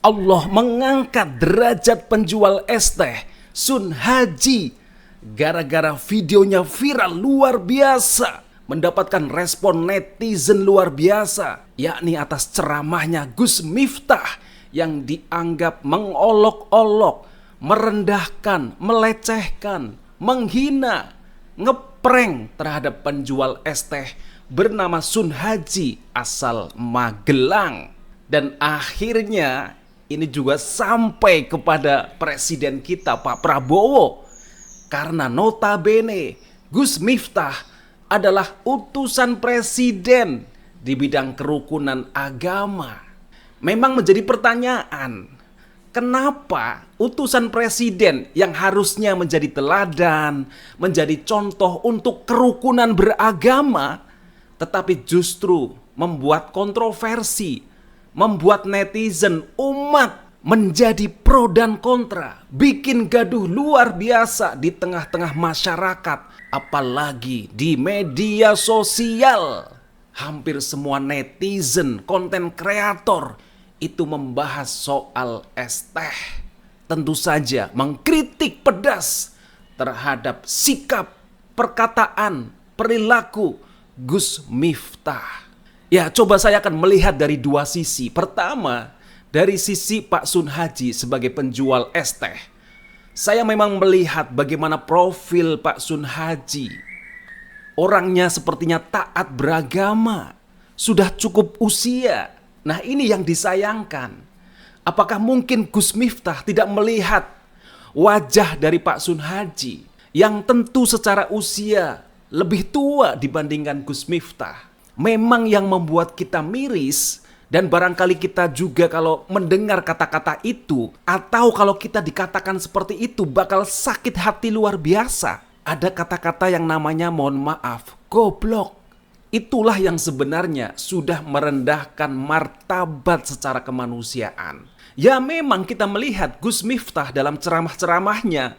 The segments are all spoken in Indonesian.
Allah mengangkat derajat penjual es teh Sun Haji gara-gara videonya viral luar biasa, mendapatkan respon netizen luar biasa, yakni atas ceramahnya Gus Miftah yang dianggap mengolok-olok, merendahkan, melecehkan, menghina, ngeprank terhadap penjual es teh bernama Sun Haji asal Magelang. Dan akhirnya ini juga sampai kepada presiden kita Pak Prabowo, karena notabene Gus Miftah adalah utusan presiden di bidang kerukunan agama. Memang menjadi pertanyaan, kenapa utusan presiden yang harusnya menjadi teladan, menjadi contoh untuk kerukunan beragama, tetapi justru membuat kontroversi, membuat netizen, umat menjadi pro dan kontra, bikin gaduh luar biasa di tengah-tengah masyarakat, apalagi di media sosial. Hampir semua netizen, konten kreator itu membahas soal es teh. Tentu saja mengkritik pedas terhadap sikap, perkataan, perilaku Gus Miftah. Ya, coba saya akan melihat dari dua sisi. Pertama, dari sisi Pak Sun Haji sebagai penjual es teh. Saya memang melihat bagaimana profil Pak Sun Haji. Orangnya sepertinya taat beragama, sudah cukup usia. Nah, ini yang disayangkan. Apakah mungkin Gus Miftah tidak melihat wajah dari Pak Sun Haji yang tentu secara usia lebih tua dibandingkan Gus Miftah? Memang yang membuat kita miris, dan barangkali kita juga kalau mendengar kata-kata itu, atau kalau kita dikatakan seperti itu, bakal sakit hati luar biasa. Ada kata-kata yang namanya, mohon maaf, goblok. Itulah yang sebenarnya sudah merendahkan martabat secara kemanusiaan. Ya, memang kita melihat Gus Miftah dalam ceramah-ceramahnya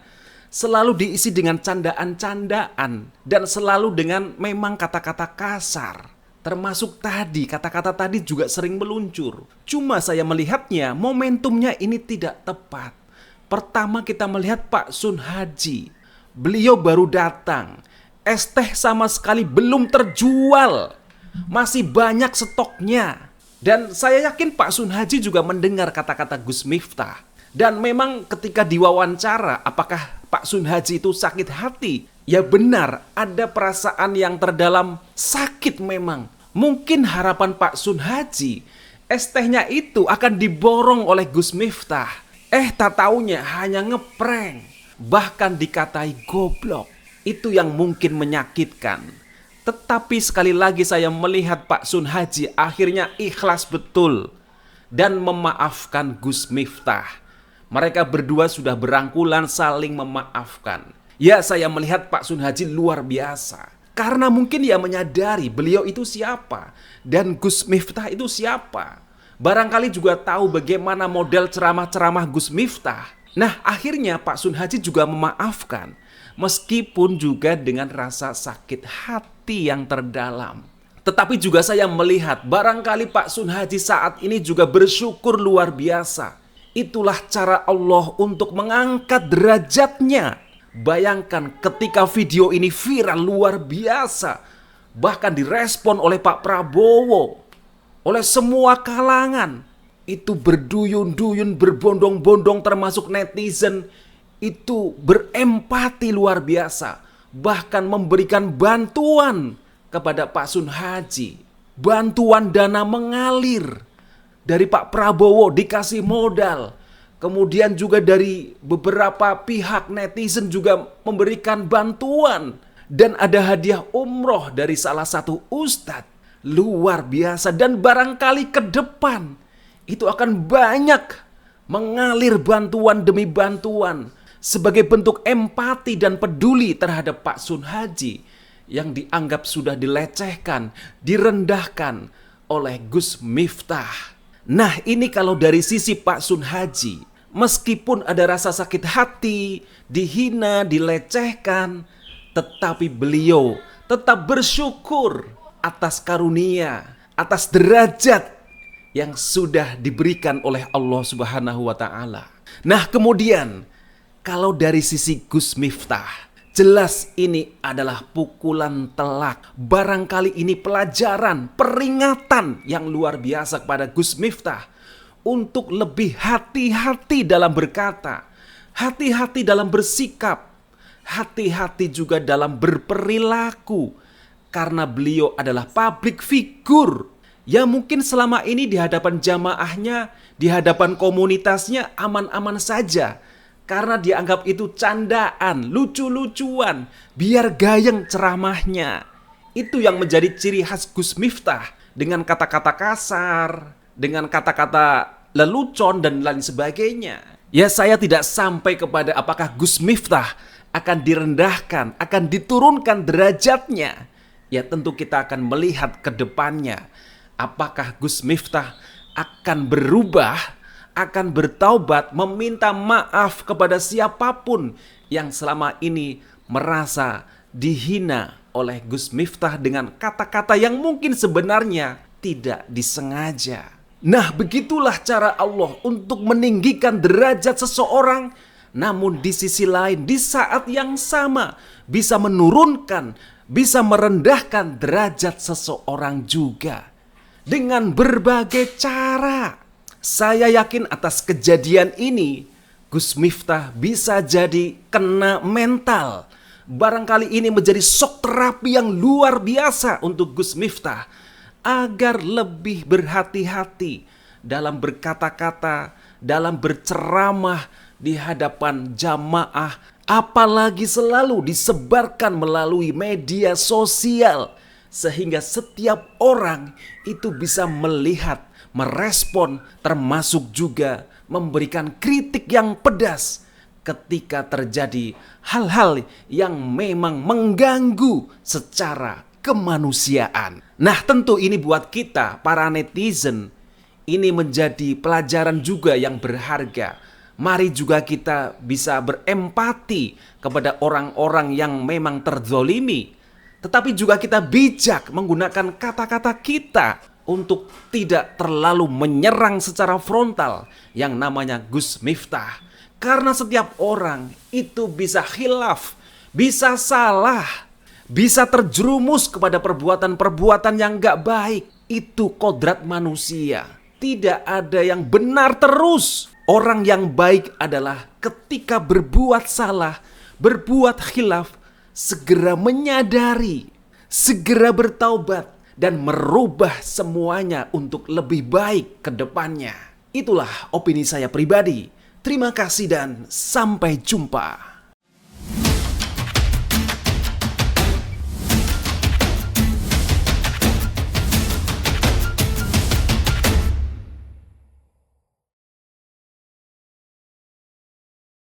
selalu diisi dengan candaan-candaan dan selalu dengan memang kata-kata kasar. Termasuk tadi, kata-kata tadi juga sering meluncur. Cuma saya melihatnya momentumnya ini tidak tepat. Pertama kita melihat Pak Sun Haji. Beliau baru datang. Es teh sama sekali belum terjual. Masih banyak stoknya. Dan saya yakin Pak Sun Haji juga mendengar kata-kata Gus Miftah. Dan memang ketika diwawancara, apakah Pak Sun Haji itu sakit hati? Ya benar, ada perasaan yang terdalam sakit memang. Mungkin harapan Pak Sun Haji, es tehnya itu akan diborong oleh Gus Miftah. Tak taunya hanya ngeprank, bahkan dikatai goblok. Itu yang mungkin menyakitkan. Tetapi sekali lagi saya melihat Pak Sun Haji akhirnya ikhlas betul dan memaafkan Gus Miftah. Mereka berdua sudah berangkulan saling memaafkan. Ya, saya melihat Pak Sun Haji luar biasa. Karena mungkin ia menyadari beliau itu siapa dan Gus Miftah itu siapa. Barangkali juga tahu bagaimana model ceramah-ceramah Gus Miftah. Nah, akhirnya Pak Sun Haji juga memaafkan. Meskipun juga dengan rasa sakit hati yang terdalam. Tetapi juga saya melihat barangkali Pak Sun Haji saat ini juga bersyukur luar biasa. Itulah cara Allah untuk mengangkat derajatnya. Bayangkan ketika video ini viral luar biasa, bahkan direspon oleh Pak Prabowo, oleh semua kalangan. Itu berduyun-duyun, berbondong-bondong termasuk netizen. Itu berempati luar biasa, bahkan memberikan bantuan kepada Pak Sun Haji. Bantuan dana mengalir dari Pak Prabowo, dikasih modal. Kemudian juga dari beberapa pihak netizen juga memberikan bantuan. Dan ada hadiah umroh dari salah satu ustadz. Luar biasa, dan barangkali ke depan itu akan banyak mengalir bantuan demi bantuan sebagai bentuk empati dan peduli terhadap Pak Sun Haji yang dianggap sudah dilecehkan, direndahkan oleh Gus Miftah. Nah, ini kalau dari sisi Pak Sun Haji. Meskipun ada rasa sakit hati, dihina, dilecehkan, tetapi beliau tetap bersyukur atas karunia, atas derajat yang sudah diberikan oleh Allah Subhanahu wa Ta'ala. Nah, kemudian kalau dari sisi Gus Miftah, jelas ini adalah pukulan telak. Barangkali ini pelajaran, peringatan yang luar biasa kepada Gus Miftah untuk lebih hati-hati dalam berkata, hati-hati dalam bersikap, hati-hati juga dalam berperilaku. Karena beliau adalah public figure yang mungkin selama ini di hadapan jamaahnya, di hadapan komunitasnya aman-aman saja. Karena dianggap itu candaan, lucu-lucuan, biar gayeng ceramahnya. Itu yang menjadi ciri khas Gus Miftah. Dengan kata-kata kasar, dengan kata-kata lelucon dan lain sebagainya. Ya, saya tidak sampai kepada apakah Gus Miftah akan direndahkan, akan diturunkan derajatnya. Ya, tentu kita akan melihat ke depannya. Apakah Gus Miftah akan berubah, akan bertaubat, meminta maaf kepada siapapun yang selama ini merasa dihina oleh Gus Miftah dengan kata-kata yang mungkin sebenarnya tidak disengaja. Nah, begitulah cara Allah untuk meninggikan derajat seseorang, namun di sisi lain, di saat yang sama bisa menurunkan, bisa merendahkan derajat seseorang juga dengan berbagai cara. Saya yakin atas kejadian ini, Gus Miftah bisa jadi kena mental. Barangkali ini menjadi shock terapi yang luar biasa untuk Gus Miftah, agar lebih berhati-hati dalam berkata-kata, dalam berceramah di hadapan jamaah, apalagi selalu disebarkan melalui media sosial, sehingga setiap orang itu bisa melihat, merespon, termasuk juga memberikan kritik yang pedas ketika terjadi hal-hal yang memang mengganggu secara kemanusiaan. Nah, tentu ini buat kita para netizen, ini menjadi pelajaran juga yang berharga. Mari juga kita bisa berempati kepada orang-orang yang memang terzolimi, tetapi juga kita bijak menggunakan kata-kata kita untuk tidak terlalu menyerang secara frontal yang namanya Gus Miftah. Karena setiap orang itu bisa khilaf, bisa salah, bisa terjerumus kepada perbuatan-perbuatan yang gak baik. Itu kodrat manusia. Tidak ada yang benar terus. Orang yang baik adalah ketika berbuat salah, berbuat khilaf, segera menyadari, segera bertaubat, dan merubah semuanya untuk lebih baik ke depannya. Itulah opini saya pribadi. Terima kasih dan sampai jumpa.